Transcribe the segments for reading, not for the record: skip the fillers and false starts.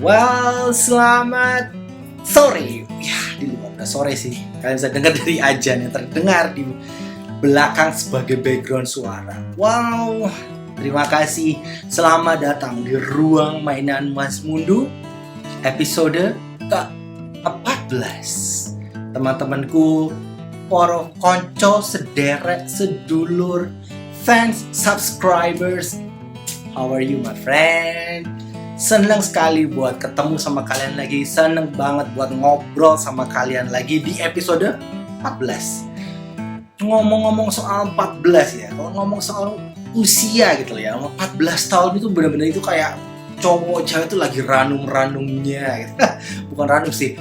Well, selamat sore. Ya, di luar udah sore sih. Kalian bisa dengar dari ajan yang terdengar di belakang sebagai background suara. Wow, terima kasih. Selamat datang di Ruang Mainan Mas Mundu, episode ke-14. Teman-temanku, para konco, sederek, sedulur, fans, subscribers, how are you my friend? Senang sekali buat ketemu sama kalian lagi. Senang banget buat ngobrol sama kalian lagi di episode 14. Ngomong-ngomong soal 14 ya, kalau ngomong soal usia gitu ya, 14 tahun itu benar-benar itu kayak cowok cewek itu lagi ranum-ranumnya gitu. Bukan ranum sih,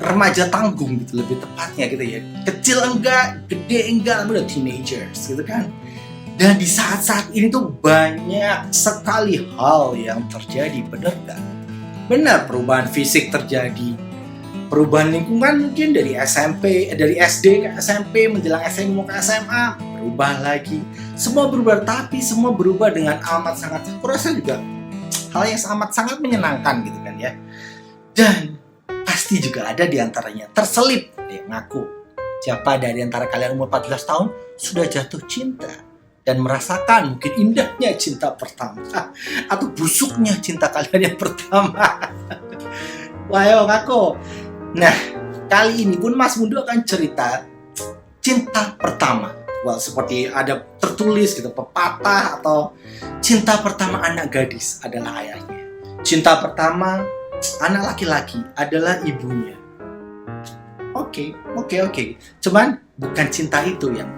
remaja tanggung gitu lebih tepatnya gitu ya. Kecil enggak, gede enggak, udah teenagers gitu kan. Dan di saat-saat ini tuh banyak sekali hal yang terjadi, benar gak? Benar, perubahan fisik terjadi, perubahan lingkungan mungkin dari SD ke SMP, menjelang SMP mau ke SMA, berubah lagi. Semua berubah, tapi semua berubah dengan amat sangat, aku rasa juga hal yang amat sangat menyenangkan gitu kan ya. Dan pasti juga ada di antaranya terselip, dia ngaku. Siapa dari antara kalian umur 14 tahun sudah jatuh cinta dan merasakan mungkin indahnya cinta pertama atau busuknya cinta kalian yang pertama? Wah, ngaku. Nah, kali ini pun Mas Mundu akan cerita cinta pertama. Well, seperti ada tertulis gitu, pepatah atau cinta pertama anak gadis adalah ayahnya. Cinta pertama anak laki-laki adalah ibunya. Oke. Cuman bukan cinta itu yang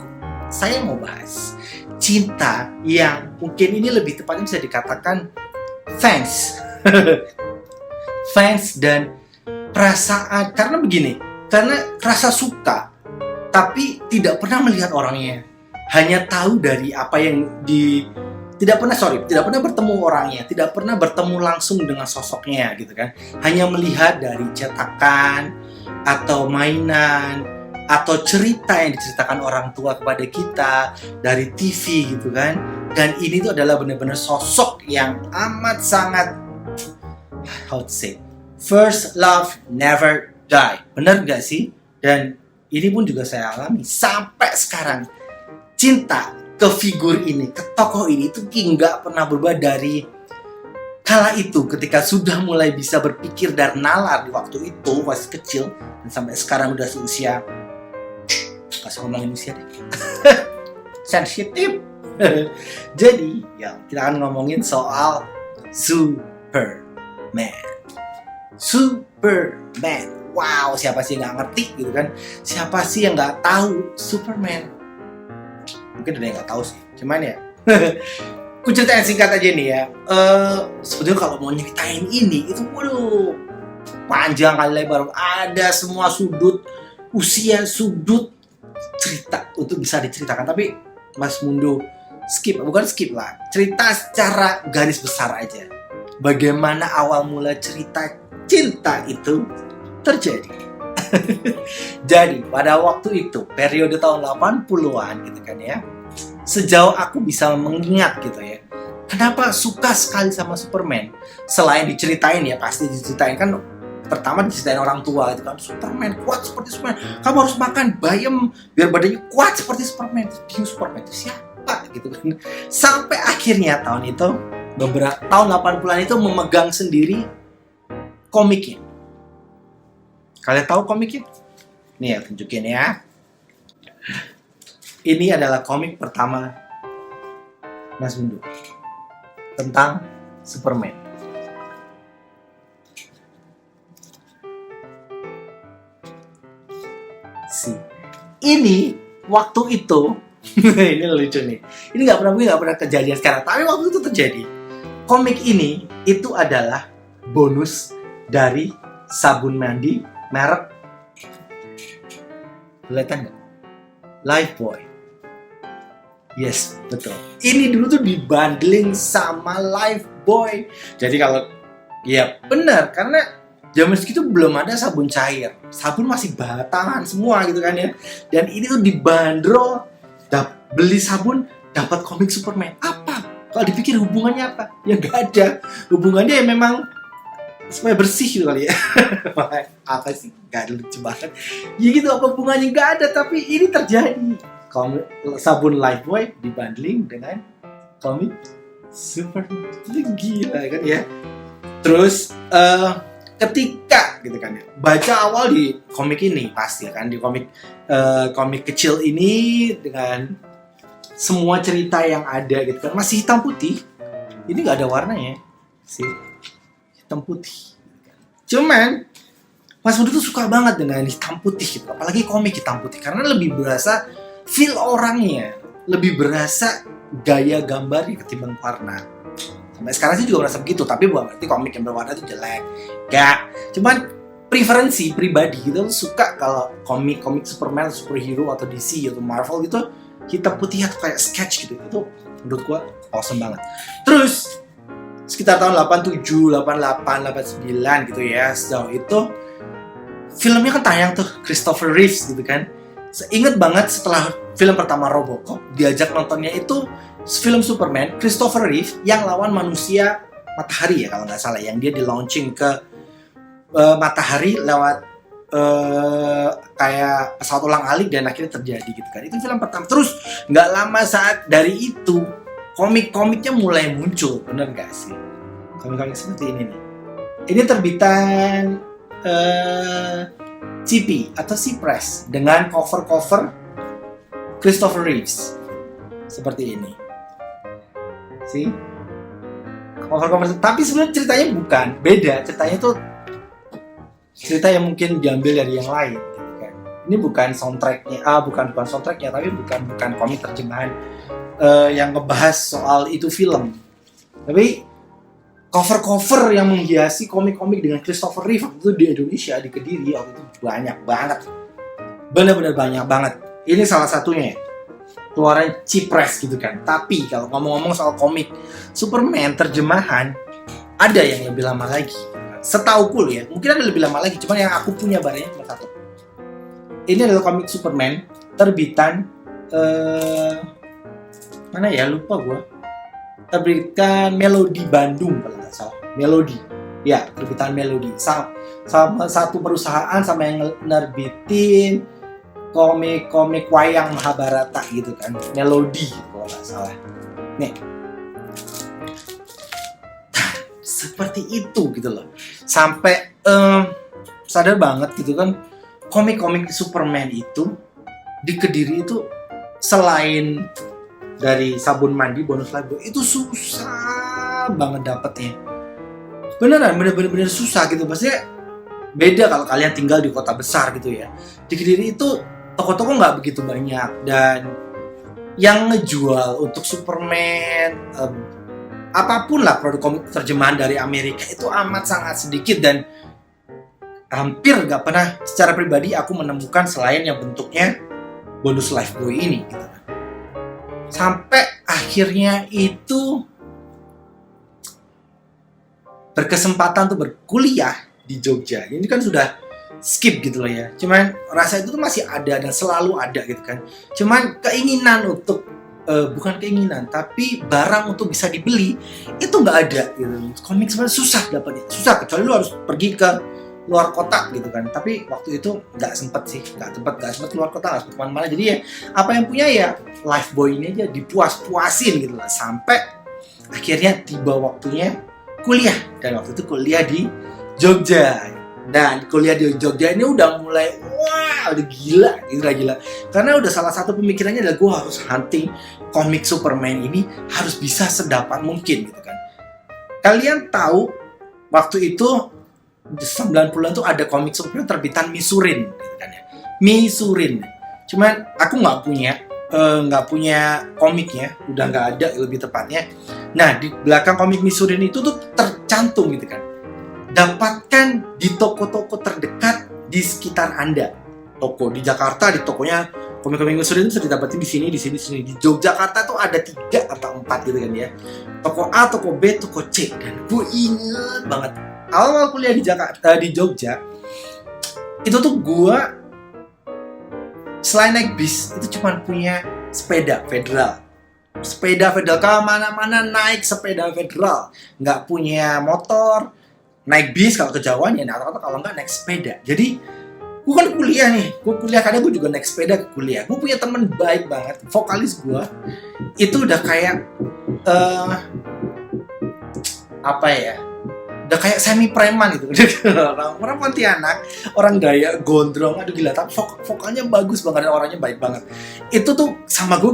saya mau bahas. Cinta yang mungkin ini lebih tepatnya bisa dikatakan fans. Fans dan perasaan, karena begini, karena rasa suka tapi tidak pernah melihat orangnya, hanya tahu dari apa yang tidak pernah bertemu orangnya, tidak pernah bertemu langsung dengan sosoknya gitu kan, hanya melihat dari cetakan atau mainan atau cerita yang diceritakan orang tua kepada kita dari TV gitu kan. Dan ini tuh adalah benar-benar sosok yang amat sangat, how to say, first love never die. Bener gak sih? Dan ini pun juga saya alami sampai sekarang. Cinta ke figur ini, ke tokoh ini itu nggak pernah berubah dari kala itu, ketika sudah mulai bisa berpikir dan nalar di waktu itu masih kecil, dan sampai sekarang udah seusia, kasih ngomongin usia deh, sensitif. Jadi ya, kita akan ngomongin soal Superman. Wow, siapa sih yang nggak ngerti gitu kan? Siapa sih yang nggak tahu Superman? Mungkin ada yang nggak tahu sih, cuman ya aku ceritain singkat aja nih ya. Sebetulnya kalau mau nyeritain ini itu waduh panjang kali lebar, ada semua sudut usia, sudut cerita untuk bisa diceritakan. Tapi Mas Mundu bukan skip lah, cerita secara garis besar aja bagaimana awal mula cerita cinta itu terjadi. Jadi pada waktu itu periode tahun 80-an gitu kan ya, sejauh aku bisa mengingat gitu ya, kenapa suka sekali sama Superman. Selain diceritain ya, pasti diceritain kan, pertama diceritain orang tua gitu kan, Superman kuat seperti Superman, kamu harus makan bayam biar badannya kuat seperti Superman. Bingung, Superman itu siapa? gitu kan. Sampai akhirnya tahun itu, beberapa tahun 80-an itu memegang sendiri komiknya. Kalian tahu komiknya? Nih ya, tunjukin ya. Ini adalah komik pertama Mas Bundu tentang Superman. Ini waktu itu ini lucu nih. Ini nggak pernah kejadian sekarang, tapi waktu itu terjadi. Komik ini itu adalah bonus dari sabun mandi merek, kelihatan nggak? Lifebuoy. Yes, betul. Ini dulu tuh dibundling sama Lifebuoy. Jadi kalau ya benar, karena zaman segitu belum ada sabun cair. Sabun masih batangan semua gitu kan ya. Dan ini tuh dibanderol, beli sabun dapat komik Superman. Apa? Kalau dipikir hubungannya apa? Ya nggak ada. Hubungannya ya memang supaya bersih gitu kali ya. Apa sih? Gak ada, lucu banget. Ya gitu, apa hubungannya? Nggak ada, tapi ini terjadi. Komik sabun Lifebuoy dibundling dengan komik Superman. Itu gila kan ya. Terus ketika gitu kan ya, baca awal di komik ini pasti ya kan, di komik kecil ini dengan semua cerita yang ada gitu kan, masih hitam putih. Ini nggak ada warnanya sih, hitam putih. Cuman Mas Budi tuh suka banget dengan hitam putih gitu, apalagi komik hitam putih, karena lebih berasa feel orangnya, lebih berasa gaya gambarnya ketimbang warna. Sampai sekarang sih juga merasa begitu, tapi bukan berarti komik yang berwarna itu jelek. Gak, cuman preferensi pribadi gitu, suka kalau komik Superman, superhero atau DC atau Marvel gitu hitam putih atau kayak sketch gitu. Itu menurut gua awesome banget. Terus sekitar tahun 87, 88, 89 gitu ya, sejauh itu filmnya kan tayang tuh, Christopher Reeves gitu kan. Ingat banget setelah film pertama Robocop, diajak nontonnya itu film Superman, Christopher Reeve yang lawan manusia matahari ya kalau nggak salah, yang dia di launching ke matahari lewat kayak pesawat ulang-alik dan akhirnya terjadi gitu kan. Itu film pertama. Terus nggak lama saat dari itu komik-komiknya mulai muncul, bener nggak sih? Komik-komik seperti ini nih. Ini terbitan CP atau C-Press dengan cover-cover Christopher Reeves seperti ini. See? Cover-cover, tapi sebenarnya ceritanya bukan, beda. Ceritanya tuh cerita yang mungkin diambil dari yang lain gitu kan. Ini bukan soundtracknya, bukan soundtracknya, tapi bukan komik terjemahan yang ngebahas soal itu film. Tapi cover-cover yang menghiasi komik-komik dengan Christopher Reeve itu di Indonesia, di Kediri waktu itu banyak banget. Bener-bener banyak banget. Ini salah satunya, keluaran C-Press gitu kan. Tapi kalau ngomong-ngomong soal komik Superman terjemahan, ada yang lebih lama lagi. Setauku ya, mungkin ada lebih lama lagi, cuman yang aku punya barangnya cuma satu. Ini adalah komik Superman terbitan mana ya, lupa gue. Terbitan Melody Bandung kalau nggak salah. Melody, ya terbitan Melody. Sama satu perusahaan sama yang nerbitin komik wayang Mahabharata gitu kan, Melody kalau nggak salah. Nih, seperti itu gitu loh. Sampai sadar banget gitu kan, komik-komik Superman itu di Kediri itu selain dari sabun mandi bonus Lifebuoy itu susah banget dapetnya. Bener susah gitu. Maksudnya beda kalau kalian tinggal di kota besar gitu ya. Di Kediri itu toko-toko nggak begitu banyak, dan yang ngejual untuk Superman apapun lah produk komik terjemahan dari Amerika itu amat sangat sedikit, dan hampir nggak pernah secara pribadi aku menemukan selain yang bentuknya bonus Lifebuoy ini gitu. Sampai akhirnya itu berkesempatan tuh berkuliah di Jogja. Ini kan sudah skip gitu loh ya. Cuman rasa itu tuh masih ada dan selalu ada gitu kan. Cuman keinginan untuk bukan keinginan, tapi barang untuk bisa dibeli itu nggak ada gitu. Komik sebenarnya susah dapatnya. Susah, kecuali lu harus pergi ke luar kota gitu kan. Tapi waktu itu nggak sempet keluar kota, nggak sempet kemana-mana. Jadi ya apa yang punya ya life boy ini aja dipuas-puasin gitu lah. Sampai akhirnya tiba waktunya kuliah, dan waktu itu kuliah di Jogja. Dan kuliah di Jogja ini udah mulai udah gila. Karena udah salah satu pemikirannya adalah gue harus hunting komik Superman ini, harus bisa sedapat mungkin gitu kan. Kalian tahu waktu itu 90-an tuh ada komik Superman terbitan Misurin gitu kan ya. Misurin. Cuman aku nggak punya komiknya, udah nggak ada lebih tepatnya. Nah, di belakang komik Misurin itu tuh tercantum gitu kan. Dapatkan di toko-toko terdekat di sekitar Anda. Toko di Jakarta, di tokonya komik-komik Misurin itu bisa didapatin di sini. Di Yogyakarta tuh ada 3 atau 4 gitu kan ya. Toko A, toko B, toko C. Dan gue inget banget awal kuliah di Jakarta, di Jogja, itu tuh gue selain naik bis itu cuma punya sepeda federal kemana-mana naik sepeda federal, nggak punya motor. Naik bis kalau ke Jawa ya, atau kalau nggak naik sepeda. Jadi gue kan kuliah karena gue juga naik sepeda ke kuliah. Gue punya temen baik banget, vokalis gue itu udah kayak udah kayak semi preman gitu. Orang Pontianak, orang Dayak, gondrong, aduh gila, tapi vokalnya bagus banget dan orangnya baik banget. Itu tuh sama gue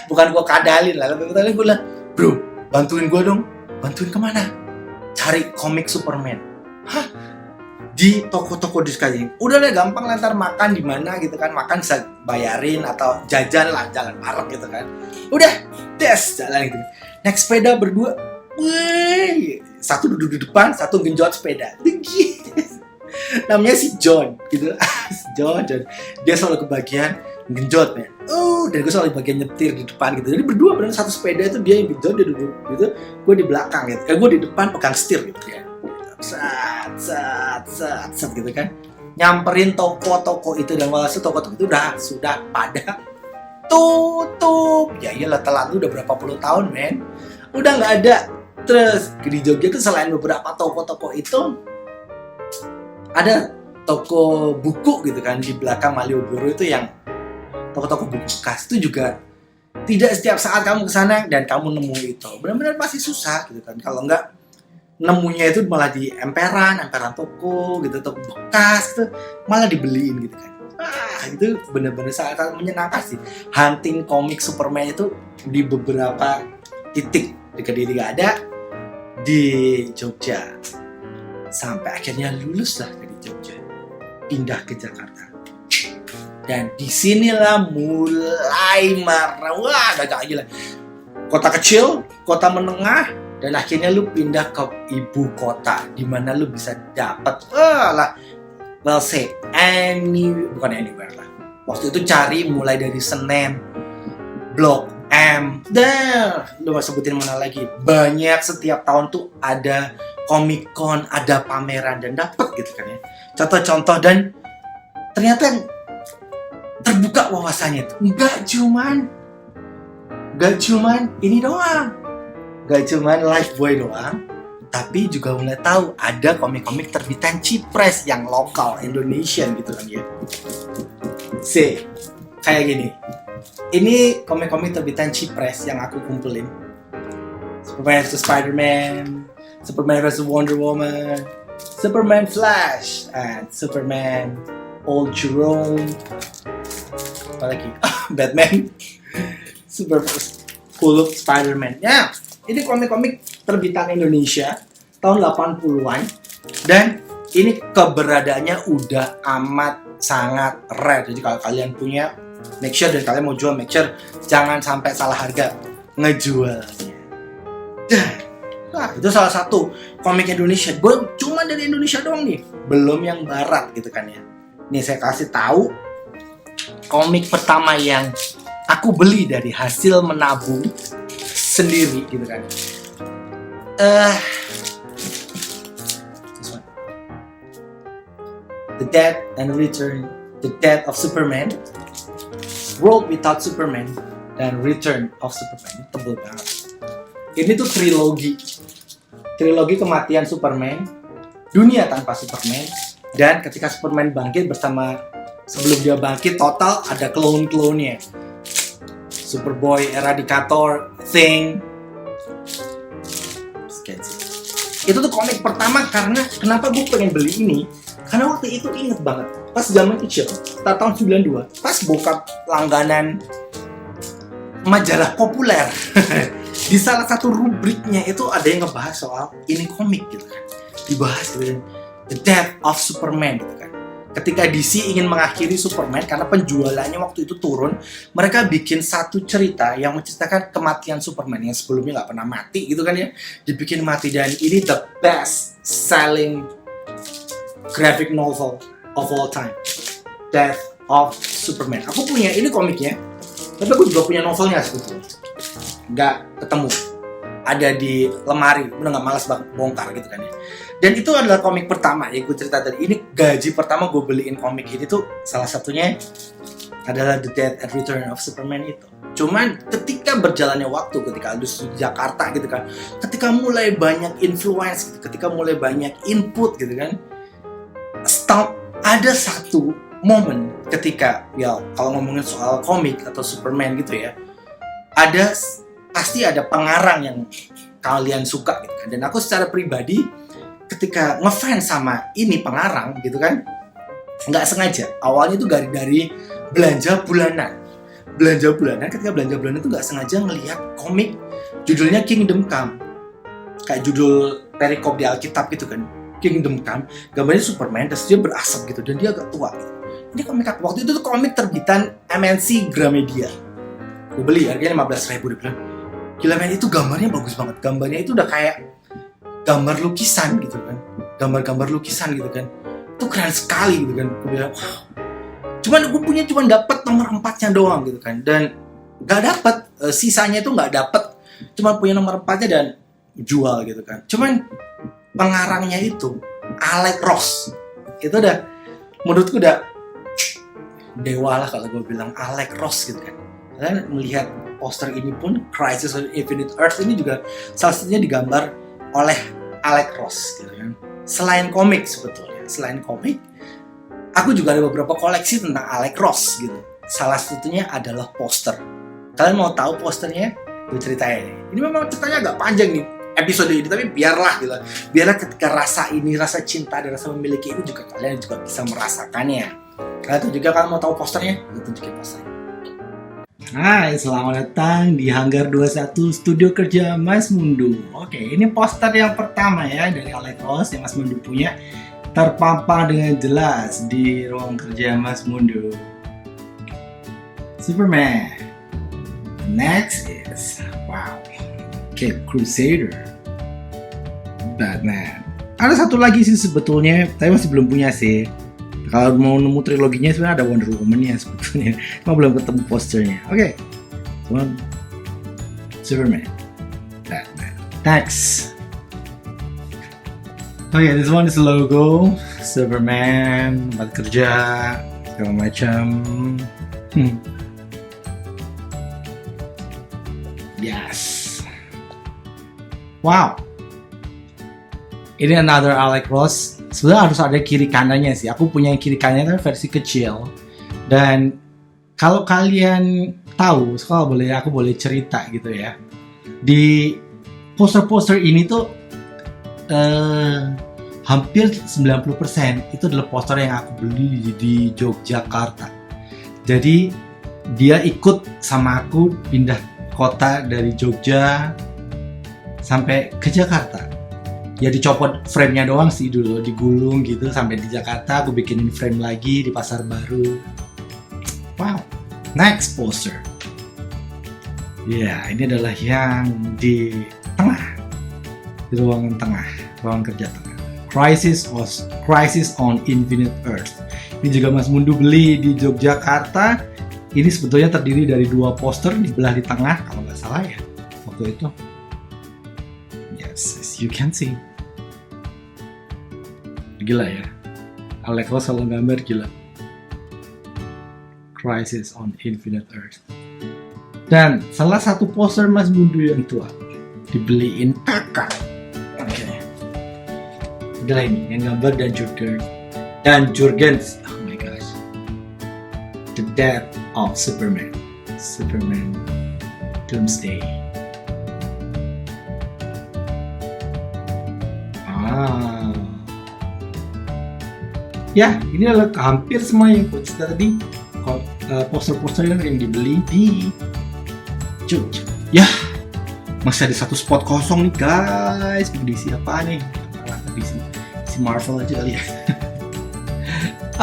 bukan gue kadalin lah, lebih gue bilang, bro, bantuin gue dong. Bantuin kemana? Cari komik Superman. Hah? Di toko-toko di sekali. Udah lah, gampang lah, ntar makan di mana gitu kan. Makan bisa bayarin atau jajan bareng gitu kan. Udah, jalan gitu. Naik sepeda berdua. Wih, satu duduk di depan, satu genjot sepeda. Namanya si John gitu. John. Dia selalu kebagian genjot ya. Dan gue selalu bagian nyetir di depan gitu. Jadi berdua bener satu sepeda itu dia yang genjot, dia duduk gitu. Gue di belakang gitu. Gue di depan pegang setir gitu ya. Sat gitu kan. Nyamperin toko-toko itu, dan walhasil toko-toko itu sudah pada tutup. Ya iyalah, telat udah berapa puluh tahun, men. Udah nggak ada. Terus di Jogja tuh selain beberapa toko-toko itu ada toko buku gitu kan di belakang Malioboro itu, yang toko-toko buku bekas itu juga tidak setiap saat kamu kesana dan kamu nemu itu. Benar-benar pasti susah gitu kan. Kalau nggak nemunya itu malah di emperan toko gitu, toko bekas itu malah dibeliin gitu kan. Itu benar-benar sangat menyenangkan sih. Hunting komik Superman itu di beberapa titik dekat ada di Jogja. Sampai akhirnya lulus lah dari Jogja, pindah ke Jakarta. Dan disinilah mulai agak gila. Kota kecil, kota menengah, dan akhirnya lu pindah ke ibu kota, di mana lu bisa dapat bukan anywhere lah. Waktu itu cari mulai dari Senen, Blok M, lu gak sebutin mana lagi. Banyak, setiap tahun tuh ada Comic Con, ada pameran, dan dapet gitu kan ya. Contoh-contoh, dan ternyata terbuka wawasannya tuh. Gak cuman ini doang, gak cuman Lifebuoy doang, tapi juga mulai tahu ada komik-komik terbitan Cipres yang lokal Indonesian gitu kan ya. Kayak gini. Ini komik-komik terbitan Cipres yang aku kumpulin. Superman vs Spider-Man, Superman vs Wonder Woman, Superman Flash, and Superman Old Jerome. Apa lagi? Batman. Hulk, Spider-Man. Ya, ini komik-komik terbitan Indonesia tahun 80-an, dan ini keberadaannya udah amat sangat rare. Jadi kalau kalian punya, make sure, dan kalian mau jual, make sure jangan sampai salah harga ngejualnya. Itu salah satu komik Indonesia. Gue cuma dari Indonesia doang nih, belum yang barat gitu kan ya. Nih saya kasih tahu komik pertama yang aku beli dari hasil menabung sendiri gitu kan. This one. The Death and Return, The Death of Superman, World Without Superman, dan Return of Superman. Tebel banget. Ini tuh trilogi kematian Superman, dunia tanpa Superman. Dan ketika Superman bangkit sebelum dia bangkit total ada clone-nya. Superboy, Eradicator, Thing. Itu tuh komik pertama karena kenapa gue pengen beli ini? Karena waktu itu inget banget pas zaman kecil, tahun 92, pas bokap langganan majalah populer. Di salah satu rubriknya itu ada yang ngebahas soal ini komik gitu kan. Dibahas gitu kan. The Death of Superman gitu kan. Ketika DC ingin mengakhiri Superman karena penjualannya waktu itu turun, mereka bikin satu cerita yang menceritakan kematian Superman yang sebelumnya nggak pernah mati gitu kan ya, dibikin mati, dan ini the best selling graphic novel of all time, Death of Superman. Aku punya ini komiknya, tapi aku juga punya novelnya sebetulnya, nggak ketemu, ada di lemari, udah nggak malas banget bongkar gitu kan ya. Dan itu adalah komik pertama yang gue cerita tadi. Ini gaji pertama gue beliin komik ini tuh salah satunya adalah The Death and Return of Superman itu. Cuman ketika berjalannya waktu, ketika Aldus di Jakarta gitu kan, ketika mulai banyak influence gitu, ketika mulai banyak input gitu kan, ada satu momen ketika ya kalau ngomongin soal komik atau Superman gitu ya, pasti ada pengarang yang kalian suka gitu kan. Dan aku secara pribadi ketika ngefans sama ini pengarang gitu kan, nggak sengaja awalnya itu dari belanja bulanan. Ketika belanja bulanan itu nggak sengaja ngelihat komik judulnya Kingdom Come, kayak judul perikop di Alkitab gitu kan, Kingdom Come, gambarnya Superman terus dia berasap gitu dan dia agak tua gitu. Ini komik apa? Waktu itu tuh komik terbitan MNC Gramedia. Gue beli harganya 15.000, dia bilang, gila men, itu gambarnya bagus banget. Gambarnya itu udah kayak gambar lukisan gitu kan, gambar-gambar lukisan gitu kan, itu keren sekali gitu kan. Gue bilang wow, cuman dapet nomor 4-nya doang gitu kan, dan nggak dapet sisanya itu nggak dapet, cuma punya nomor 4-nya dan jual gitu kan. Cuman pengarangnya itu Alex Ross, itu udah menurutku udah dewa lah kalau gue bilang Alex Ross gitu kan. Kalian melihat poster ini pun, Crisis on Infinite Earth ini juga salah satunya digambar oleh Alex Ross gitu kan. Selain komik sebetulnya, aku juga ada beberapa koleksi tentang Alex Ross gitu. Salah satunya adalah poster. Kalian mau tahu posternya? Gue ceritain. Ini memang ceritanya agak panjang nih episode ini, tapi biarlah gitu. Biarlah ketika rasa cinta dan rasa memiliki ini juga kalian juga bisa merasakannya. Kalian juga kalau mau tahu posternya, gue tunjukin posternya. Hai, selamat datang di Hanggar 21 Studio Kerja Mas Mundu. Oke, ini poster yang pertama ya dari Alex Ross yang Mas Mundu punya, terpampang dengan jelas di ruang kerja Mas Mundu. Superman. Next is Cape Crusader. Batman. Ada satu lagi sih sebetulnya, tapi masih belum punya sih. Kalau mau nemu triloginya sebenarnya ada Wonder Woman-nya sebetulnya, cuma belum ketemu posternya. Oke. Superman, Batman. Next. This one is logo Superman, tempat kerja, segala macam. Yes. Wow. Ini another Alex Ross. Sebenarnya harus ada kiri kanannya sih. Aku punya yang kiri kanannya tapi versi kecil. Dan kalau kalian tahu, aku boleh cerita gitu ya. Di poster-poster ini tuh hampir 90% itu adalah poster yang aku beli di Yogyakarta. Jadi dia ikut sama aku pindah kota dari Jogja sampai ke Jakarta. Ya dicopot frame-nya doang sih dulu, digulung gitu sampai di Jakarta, aku bikinin frame lagi di Pasar Baru. Wow. Next poster. Ya, ini adalah yang di tengah. Di ruangan tengah, ruang kerja tengah. Crisis on Infinite Earth. Ini juga Mas Mundu beli di Yogyakarta. Ini sebetulnya terdiri dari 2 poster dibelah di tengah kalau nggak salah ya waktu itu. Yes, as you can see. Gila ya. Alex Ross kalau gambar gila. Crisis on Infinite Earth. Dan salah satu poster Mas Mundu yang tua dibeliin kakak. Oke. adalah ini yang gambar Dan Jurgens. Oh my gosh, The Death of Superman Doomsday. Ya, ini adalah hampir semua yang aku cerita tadi. Poster-poster yang dibeli di Jogja. Ya, masih ada satu spot kosong nih guys. Diisi apa nih? Si Marvel aja kali ya.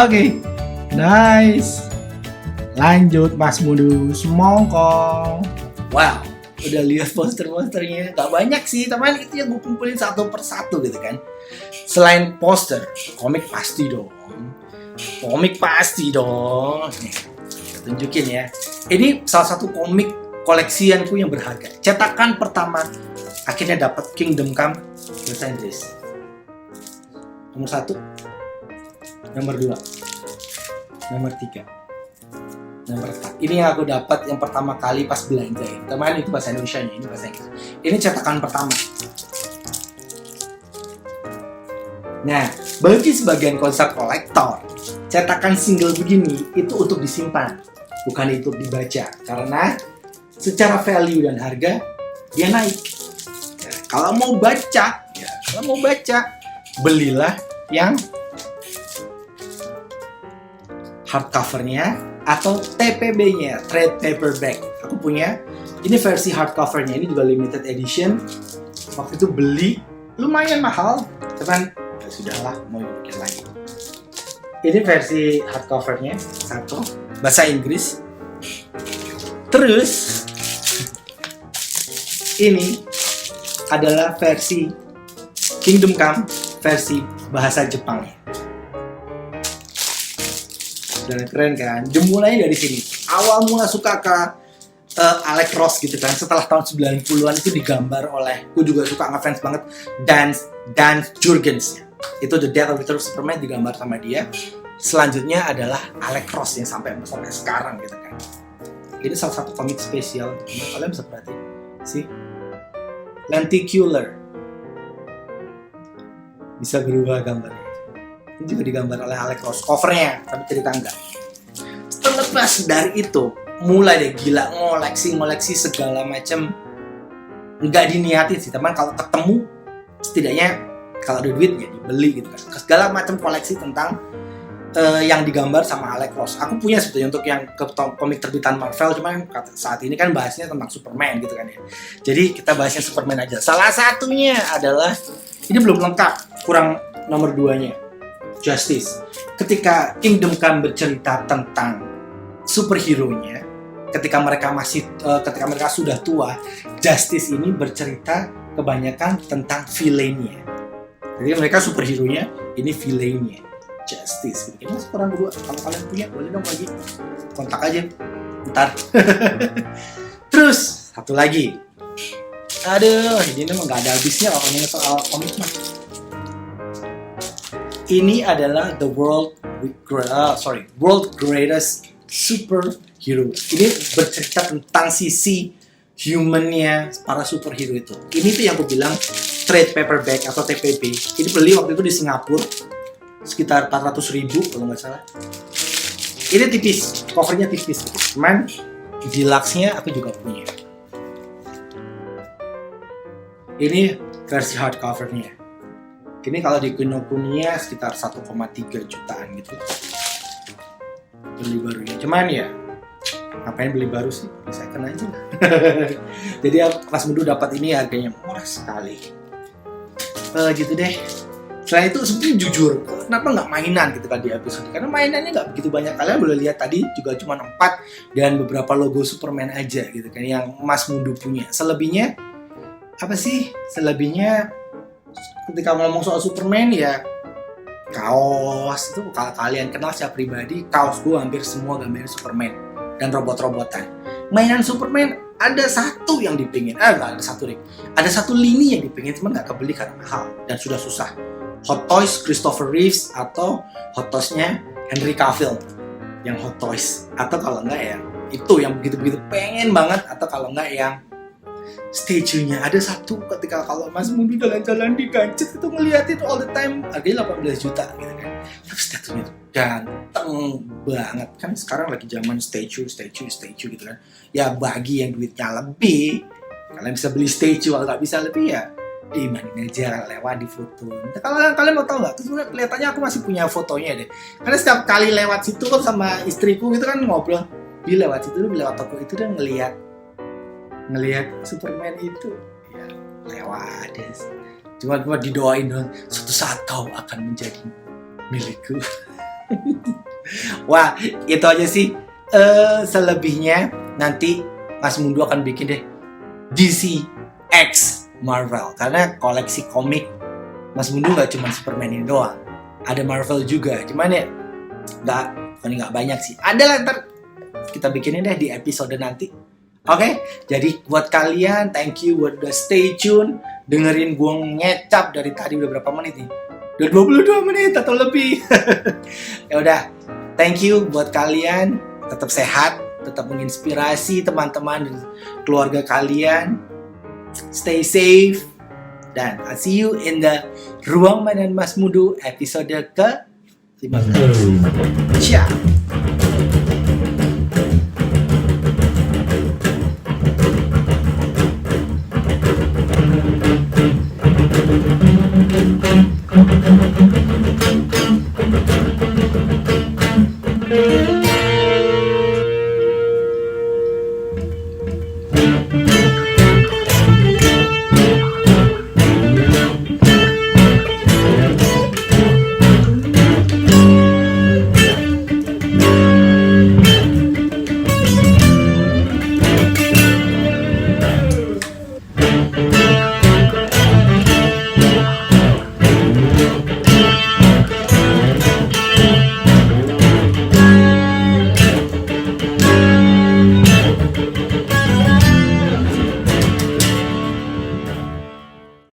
Oke, nice. Lanjut Mas Mudu, semongkol. Wow, udah lihat poster-posternya. Gak banyak sih, teman. Itu yang gue kumpulin satu persatu gitu kan. Selain poster, komik pasti dong. Nih, kita tunjukin ya. Ini salah satu komik koleksianku yang berharga. Cetakan pertama akhirnya dapat Kingdom Come bahasa Inggris. Nomor 1, nomor 2, nomor 3, nomor 4. Ini yang aku dapat yang pertama kali pas belanja ya. Teman, itu bahasa Indonesia-nya, ini bahasa Inggris. Ini cetakan pertama. Nah, bagi sebagian konsep kolektor, cetakan single begini itu untuk disimpan, bukan untuk dibaca, karena secara value dan harga dia naik. Ya, kalau mau baca, belilah yang hardcovernya atau TPB-nya, trade paperback. Aku punya, ini versi hardcovernya, ini juga limited edition. Waktu itu beli lumayan mahal, teman. Sudahlah, mau bikin lagi. Ini versi hardcovernya, satu bahasa Inggris. Terus ini adalah versi Kingdom Come versi bahasa Jepangnya. Dan keren kan? Dimulai dari sini. Awal mula suka ke Alex Ross gitu kan. Setelah tahun 90-an itu digambar oleh, aku juga suka ngefans banget, Dan Jurgens. Itu The Death of Superman digambar sama dia. Selanjutnya adalah Alex Ross yang sampai sekarang gitu kan. Ini salah satu komik spesial. Kalian bisa perhatiin sih, lenticular, bisa berubah gambarnya. Ini juga digambar oleh Alex Ross. Covernya, tapi cerita enggak. Terlepas dari itu, mulai deh gila ngoleksi segala macam. Enggak diniatin sih teman. Kalau ketemu, setidaknya kalau ada duit ya dibeli gitu kan. Segala macam koleksi tentang yang digambar sama Alex Ross. Aku punya sebetulnya untuk yang komik terbitan Marvel, cuman saat ini kan bahasnya tentang Superman gitu kan ya. Jadi kita bahasnya Superman aja. Salah satunya adalah, ini belum lengkap, kurang nomor 2-nya, Justice. Ketika Kingdom Come bercerita tentang superhero-nya, ketika mereka sudah tua, Justice ini bercerita kebanyakan tentang villain-nya. Jadi mereka superhero-nya, ini villain-nya, Justice. Ini kurang 2. Kalau kalian punya, boleh dong lagi kontak aja ntar. Terus satu lagi, aduh, ini memang nggak ada habisnya ngomongin soal komik mah. Ini adalah the world greatest superhero. Ini bercerita tentang sisi humannya para superhero itu. Ini tuh yang aku bilang trade paperback atau TPB. Ini beli waktu itu di Singapura sekitar 400.000 kalau nggak salah. Ini tipis, covernya tipis. Cuman deluxe-nya aku juga punya. Ini versi hardcover-nya. Ini kalau di Kinokuniya sekitar 1,3 jutaan gitu. Beli barunya. Cuman ya, ngapain beli baru sih? Second aja lah. Jadi Mas Mudu dapat ini harganya murah sekali. Gitu deh. Selain itu sebenarnya jujur, kenapa nggak mainan gitu kan di episode? Karena mainannya nggak begitu banyak. Kalian boleh lihat tadi juga cuma 4 dan beberapa logo Superman aja gitu kan yang Mas Mudu punya. Selebihnya apa sih? Selebihnya ketika ngomong soal Superman ya kaos itu, kalau kalian kenal secara pribadi, kaos gue hampir semua gambarnya Superman dan robot-robotan. Mainan Superman ada satu yang dipingin, nggak ada satu nih. Ada satu lini yang dipingin, cuman nggak kebeli karena mahal dan sudah susah. Hot Toys Christopher Reeves atau Hot Toys-nya Henry Cavill yang Hot Toys, atau kalau nggak ya itu yang begitu-begitu pengen banget, atau kalau nggak yang statue-nya. Ada satu ketika kalau Mas Mundu jalan-jalan di Gancet itu ngeliatin all the time, harganya 18 juta gitu kan. Tapi statue-nya tuh ganteng banget kan. Sekarang lagi zaman statue gitu kan. Ya bagi yang duitnya lebih, kalian bisa beli statue. Kalau nggak bisa lebih ya dimainin aja lewat di foto. Kalau kalian mau tahu nggak? Terus kelihatannya aku masih punya fotonya deh. Karena setiap kali lewat situ kan sama istriku gitu kan ngobrol. Di lewat situ, lewat toko itu dan ngelihat Superman itu. Ya lewat deh. Cuma didoain dong. Suatu saat kau akan menjadi milikku. Wah, itu aja sih. Selebihnya nanti Mas Mundu akan bikin deh DC X Marvel, karena koleksi komik Mas Mundu nggak cuma Superman ini doang, ada Marvel juga. Cuman ya nggak banyak sih. Ada lah, ntar kita bikinin deh di episode nanti. Oke, jadi buat kalian thank you buat udah stay tune dengerin gue ngecap dari tadi. Udah berapa menit nih? Udah 22 menit atau lebih. Ya udah, thank you buat kalian. Tetap sehat, tetap menginspirasi teman-teman dan keluarga kalian. Stay safe, dan I'll see you in the Ruang Mainan Mas Mundu episode ke-15. Ciao.